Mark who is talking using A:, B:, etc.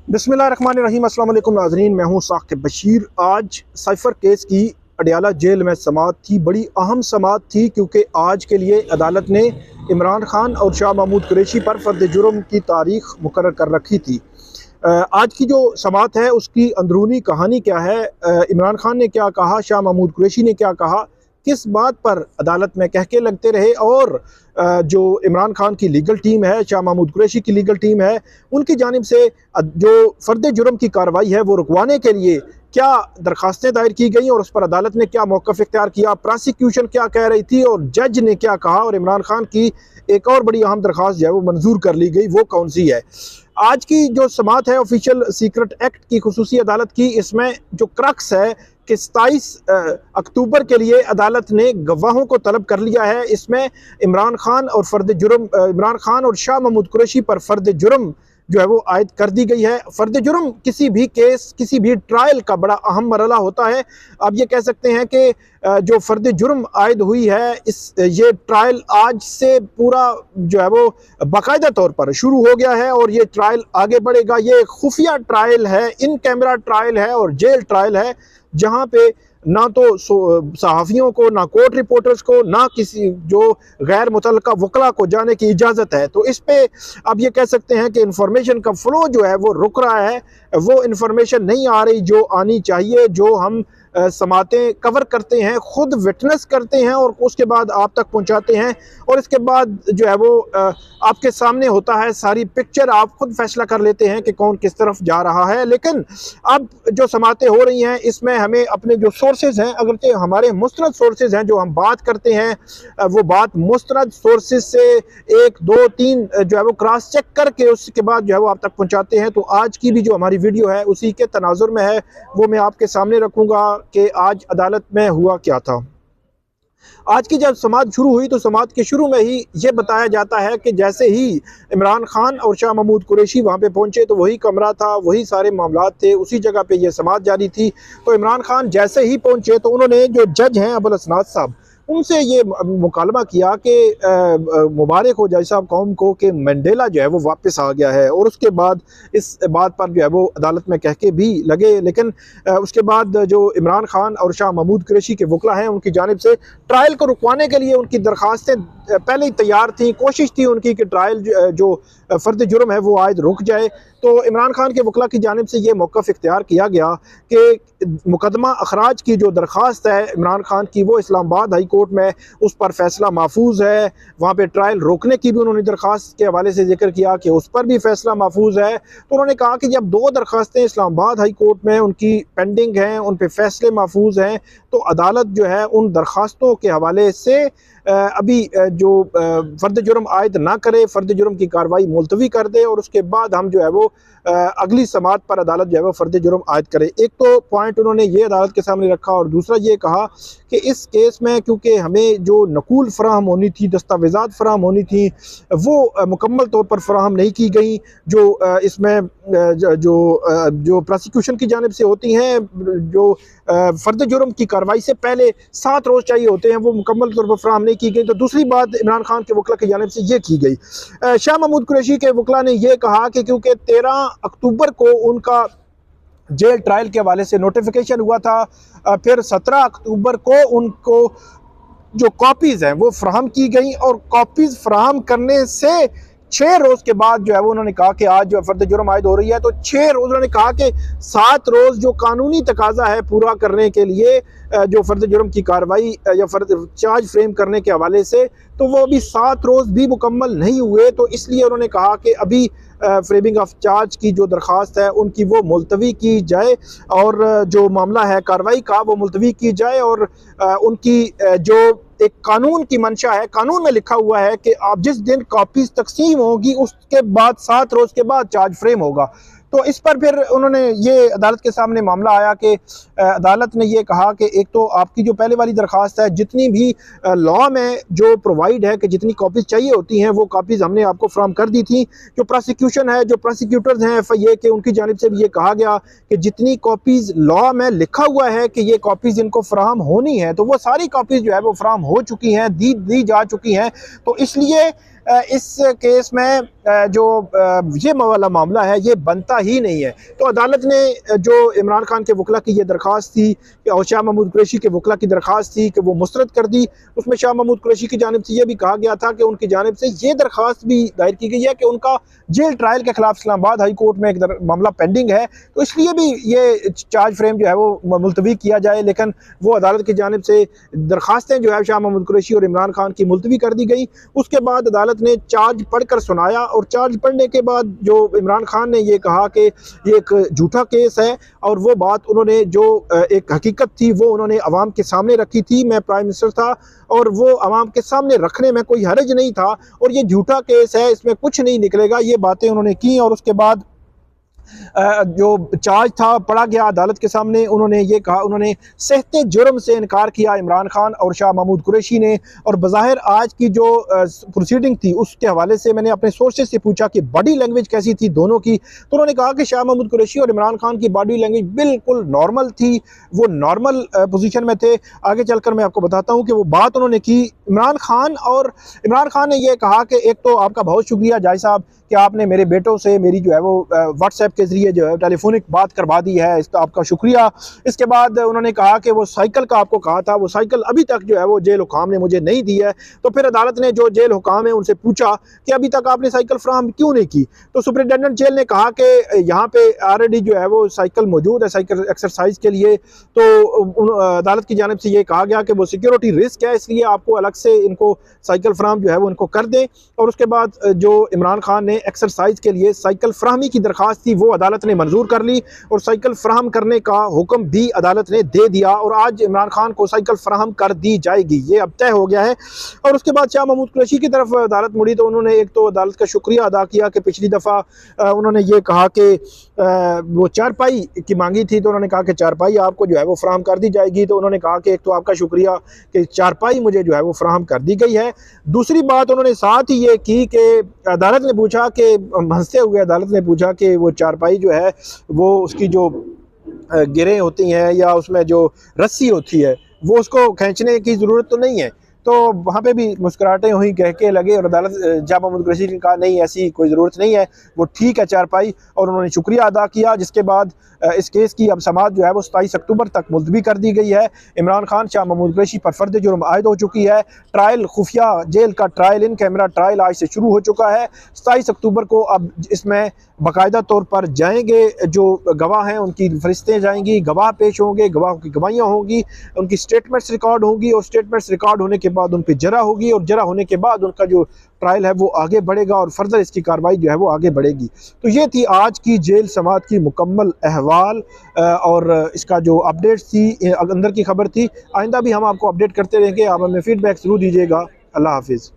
A: बिस्मिल्लाहिर्रहमानिर्रहीम। अस्सलाम वालेकुम नाज़रीन, मैं हूँ साक़िब बशीर। आज साइफ़र केस की अडयाला जेल में समाअत थी। बड़ी अहम समाअत थी क्योंकि आज के लिए अदालत ने इमरान खान और शाह महमूद कुरैशी पर फ़र्द जुर्म की तारीख़ मुकर्रर कर रखी थी। आज की जो समाअत है उसकी अंदरूनी कहानी क्या है, इमरान खान ने क्या कहा, शाह महमूद कुरैशी ने क्या कहा, किस बात पर अदालत में कहके लगते रहे, और जो इमरान खान की लीगल टीम है, शाह महमूद कुरैशी की लीगल टीम है, उनकी जानिब से जो फ़र्द जुर्म की कार्रवाई है वो रुकवाने के लिए क्या दरखास्तें दायर की गई और उस पर अदालत ने क्या मौक़िफ़ इख्तियार किया, प्रोसिक्यूशन क्या कह रही थी और जज ने क्या कहा, और इमरान खान की एक और बड़ी अहम दरख्वास्त जो है वो मंजूर कर ली गई, वो कौन सी है। आज की जो समाअत है ऑफिशियल सीक्रेट एक्ट की खुसूसी अदालत की, इसमें जो क्रक्स है कि 27 अक्टूबर के लिए अदालत ने गवाहों को तलब कर लिया है। इसमें इमरान खान और शाह महमूद कुरैशी पर फ़र्द जुर्म जो है वो आयद कर दी गई है। फ़र्द जुर्म किसी भी केस, किसी भी ट्रायल का बड़ा अहम मरहला होता है। आप ये कह सकते हैं कि जो फ़र्द जुर्म आयद हुई है, ये ट्रायल आज से पूरा जो है वो बाकायदा तौर पर शुरू हो गया है और ये ट्रायल आगे बढ़ेगा। ये खुफिया ट्रायल है, इन कैमरा ट्रायल है और जेल ट्रायल है, जहाँ पे ना तो सहाफ़ियों को, ना कोर्ट रिपोर्टर्स को, ना किसी जो गैर मुतल्लका वकला को जाने की इजाज़त है। तो इस पे आप ये कह सकते हैं कि इंफॉर्मेशन का फ़्लो जो है वो रुक रहा है, वो इंफॉर्मेशन नहीं आ रही जो आनी चाहिए, जो हम समातें कवर करते हैं, ख़ुद विटनेस करते हैं और उसके बाद आप तक पहुंचाते हैं, और इसके बाद जो है वो आपके सामने होता है सारी पिक्चर, आप खुद फैसला कर लेते हैं कि कौन किस तरफ जा रहा है। लेकिन अब जो समातें हो रही हैं इसमें हमें अपने जो सोर्सेज हैं, अगरचे हमारे मुस्तनद सोर्सेज हैं, जो हम बात करते हैं वो बात मुस्तनद सोर्सेज से 1, 2, 3 जो है वो क्रॉस चेक करके उसके बाद जो है वो आप तक पहुँचाते हैं। तो आज की भी जो हमारी वीडियो है उसी के तनाजुर में है, वो मैं आपके सामने रखूँगा कि आज अदालत में हुआ क्या था। आज की जब समाअत शुरू हुई तो समाअत के शुरू में ही ये बताया जाता है कि जैसे ही इमरान खान और शाह महमूद कुरैशी वहाँ पे पहुँचे तो वही कमरा था, वही सारे मामलात थे, उसी जगह पे ये समाअत जारी थी। तो इमरान खान जैसे ही पहुँचे तो उन्होंने जो जज हैं अबुल असनाद साहब, उनसे ये मुकालमा किया कि मुबारक हो जज साहब कौम को कि मंडेला जो है वो वापस आ गया है, और उसके बाद इस बात पर जो है वो अदालत में कह के भी लगे। लेकिन उसके बाद जो इमरान खान और शाह महमूद कुरैशी के वकला हैं, उनकी जानिब से ट्रायल को रुकवाने के लिए उनकी दरख्वास्तें पहले ही तैयार थी, कोशिश थी उनकी कि ट्रायल जो फ़र्द जुर्म है वो आयद रुक जाए। तो इमरान खान के वकला की जानिब से ये मौक़िफ़ इख्तियार किया गया कि मुकदमा अखराज की जो दरख्वास्त है इमरान खान की, वो इस्लामाबाद हाई कोर्ट में उस पर फ़ैसला महफूज है। वहाँ पे ट्रायल रोकने की भी उन्होंने दरख्वास्त के हवाले से जिक्र किया कि उस पर भी फ़ैसला महफूज है। तो उन्होंने कहा कि जब 2 दरख्वास्तें इस्लामाबाद हाई कोर्ट में उनकी पेंडिंग हैं, उन पर फ़ैसले महफूज हैं, तो अदालत जो है उन दरख्वास्तों के हवाले से अभी जो फ़र्द जुर्म आयद ना करे, फ़र्द जुर्म की कार्रवाई मुलतवी कर दे, और उसके बाद हम जो है वो अगली समाअत पर अदालत जो है वो फ़र्द जुर्म आयद करे। एक तो पॉइंट उन्होंने ये अदालत के सामने रखा, और दूसरा ये कहा कि इस केस में क्योंकि हमें जो नकूल फ़राहम होनी थी, दस्तावेज़ात फ़राहम होनी थी, वो मुकम्मल तौर पर फ़राहम नहीं की गई, जो इसमें जो प्रोसिक्यूशन की जानिब से होती हैं, जो फ़र्द जुर्म की कार्रवाई से पहले 7 रोज़ चाहिए होते हैं, वो मुकम्मल तौर पर फ़राहम नहीं की गई। तो दूसरी बात इमरान खान के वकला की जानिब से ये की गई। शाह महमूद कुरैशी के वकला ने यह कहा कि क्योंकि 13 अक्टूबर को उनका जेल ट्रायल के हवाले से नोटिफिकेशन हुआ था, फिर 17 अक्टूबर को उनको जो कॉपीज़ हैं वो फ्राहम की गई, और कॉपीज़ फ्राहम करने से 6 रोज़ के बाद जो है वो उन्होंने कहा कि आज जो फ़र्द जुर्म आयद हो रही है, तो 6 रोज़ उन्होंने कहा कि 7 रोज़ जो कानूनी तकाजा है पूरा करने के लिए, जो फ़र्द जुर्म की कार्रवाई या फ़र्द चार्ज फ्रेम करने के हवाले से, तो वो अभी 7 रोज़ भी मुकम्मल नहीं हुए। तो इसलिए उन्होंने कहा कि अभी फ्रेमिंग ऑफ चार्ज की जो दरख्वास्त है उनकी वो मुलतवी की जाए, और जो मामला है कार्रवाई का वो मुलतवी की जाए, और उनकी जो एक कानून की मंशा है, कानून में लिखा हुआ है कि आप जिस दिन कॉपीज़ तकसीम होगी उसके बाद 7 रोज़ के बाद चार्ज फ्रेम होगा। तो इस पर फिर उन्होंने ये अदालत के सामने मामला आया कि अदालत ने ये कहा कि एक तो आपकी जो पहले वाली दरख्वास्त है, जितनी भी लॉ में जो प्रोवाइड है कि जितनी कॉपीज़ चाहिए होती हैं वो कॉपीज़ हमने आपको फ्राहम कर दी थी। जो प्रोसिक्यूशन है, जो प्रोसिक्यूटर्स हैं FIA के, उनकी जानिब से भी ये कहा गया कि जितनी कॉपीज़ लॉ में लिखा हुआ है कि ये कॉपीज़ इनको फ्राहम होनी है, तो वो सारी कॉपीज़ जो है वो फ्राहम हो चुकी हैं, दी जा चुकी हैं। तो इसलिए इस केस में जो ये वाला मामला है ये बनता ही नहीं है। तो अदालत ने जो इमरान खान के वकला की ये दरख्वास्त थी और शाह महमूद कुरैशी के वकला की दरख्वास्त थी कि वो मुस्तरद कर दी। उसमें शाह महमूद कुरैशी की जानिब से ये भी कहा गया था कि उनकी जानिब से ये दरख्वास्त भी दायर की गई है कि उनका जेल ट्रायल के खिलाफ इस्लामाबाद हाई कोर्ट में एक मामला पेंडिंग है, तो इसलिए भी ये चार्ज फ्रेम जो है वो मुलतवी किया जाए। लेकिन वो अदालत की जानिब से दरख्वास्तें जो है शाह महमूद कुरैशी और इमरान खान की मुलतवी कर दी गई। उसके बाद अदालत ने चार्ज पढ़कर सुनाया और चार्ज पढ़ने के बाद जो इमरान खान ने ये कहा कि ये एक झूठा केस है और वो बात उन्होंने जो एक हकीकत थी वो उन्होंने अवाम के सामने रखी थी। मैं प्राइम मिनिस्टर था और वो अवाम के सामने रखने में कोई हर्ज नहीं था और ये झूठा केस है, इसमें कुछ नहीं निकलेगा, ये बातें उन्होंने की। और उसके बाद जो चार्ज था पढ़ा गया अदालत के सामने, उन्होंने ये कहा, उन्होंने सहते जुर्म से इनकार किया इमरान खान और शाह महमूद कुरैशी ने। और बज़ाहिर आज की जो प्रोसीडिंग थी उसके हवाले से मैंने अपने सोर्सेज से पूछा कि बॉडी लैंग्वेज कैसी थी दोनों की, तो उन्होंने कहा कि शाह महमूद कुरैशी और इमरान खान की बॉडी लैंग्वेज बिल्कुल नॉर्मल थी, वो नॉर्मल पोजीशन में थे। आगे चलकर मैं आपको बताता हूँ कि वो बात उन्होंने की। इमरान खान ने यह कहा कि एक तो आपका बहुत शुक्रिया जाय साहब कि आपने मेरे बेटों से मेरी जो है वो व्हाट्सएप के ज़रिए जो है टेलीफोनिक बात करवा दी है, इसका आपका शुक्रिया। इसके बाद उन्होंने कहा कि वो साइकिल का आपको कहा था, वो साइकिल अभी तक जो है वो जेल हुकाम ने मुझे नहीं दी है। तो फिर अदालत ने जो जेल हुकाम है उनसे पूछा कि अभी तक आपने साइकिल फ्राहम क्यों नहीं की, तो सुपरिटेंडेंट जेल ने कहा कि यहाँ पे ऑलरेडी जो है वो साइकिल मौजूद है साइकिल एक्सरसाइज के लिए। तो अदालत की जानिब से ये कहा गया कि वो सिक्योरिटी रिस्क है, इसलिए आपको अलग से इनको साइकिल फ्राहम जो है वो इनको कर दें। और उसके बाद जो इमरान खान ने एक्सरसाइज के लिए साइकिल फ्राहमी की दरख्वास्त थी वो अदालत ने मंजूर कर ली और साइकिल फ्राहम करने का हुक्म भी अदालत ने दे दिया और आज इमरान खान को साइकिल फ्राहम कर दी जाएगी, ये अब तय हो गया है। और उसके बाद शाह महमूद कुरैशी की तरफ अदालत मुड़ी तो उन्होंने एक तो अदालत का शुक्रिया अदा किया कि पिछली दफ़ा उन्होंने ये कहा कि वो चारपाई की मांगी थी, तो उन्होंने कहा कि चारपाई आपको जो है वो फ्राहम कर दी जाएगी। तो उन्होंने कहा कि एक तो आपका शुक्रिया कि चारपाई मुझे जो है वो फ्राहम कर दी गई है। दूसरी बात उन्होंने साथ ही ये की कि अदालत ने पूछा कि हंसते हुए अदालत ने पूछा कि वो चारपाई जो है वो उसकी जो गिरें होती हैं या उसमें जो रस्सी होती है वो उसको खींचने की ज़रूरत तो नहीं है। तो वहाँ पे भी मुस्कुराहटें हुई, कह के लगे और अदालत शाह महमूद कुरैशी ने कहा नहीं ऐसी कोई ज़रूरत नहीं है, वो ठीक है चारपाई, और उन्होंने शुक्रिया अदा किया। जिसके बाद इस केस की अब समाअत जो है वो 27 अक्टूबर तक मुलतवी कर दी गई है। इमरान खान शाह महमूद कुरैशी पर फर्द जुर्म आयद हो चुकी है। ट्रायल खुफिया जेल का ट्रायल इन कैमरा ट्रायल आज से शुरू हो चुका है। 27 अक्टूबर को अब इसमें बाकायदा तौर पर जाएंगे, जो गवाह हैं उनकी फरिश्तें जाएंगी, गवाह पेश होंगे, गवाहों की गवाहियाँ होंगी, उनकी स्टेटमेंट्स रिकॉर्ड होंगी और स्टेटमेंट्स रिकॉर्ड होने के बाद उन पर जरा होगी और जरा होने के बाद उनका जो ट्रायल है वो आगे बढ़ेगा और फर्दर इसकी कार्रवाई जो है वो आगे बढ़ेगी। तो ये थी आज की जेल समाअत की मुकम्मल अहवाल और इसका जो अपडेट थी, अंदर की खबर थी। आइंदा भी हम आपको अपडेट करते रहेंगे, आप हमें फीडबैक ज़रूर दीजिएगा। अल्लाह हाफिज़।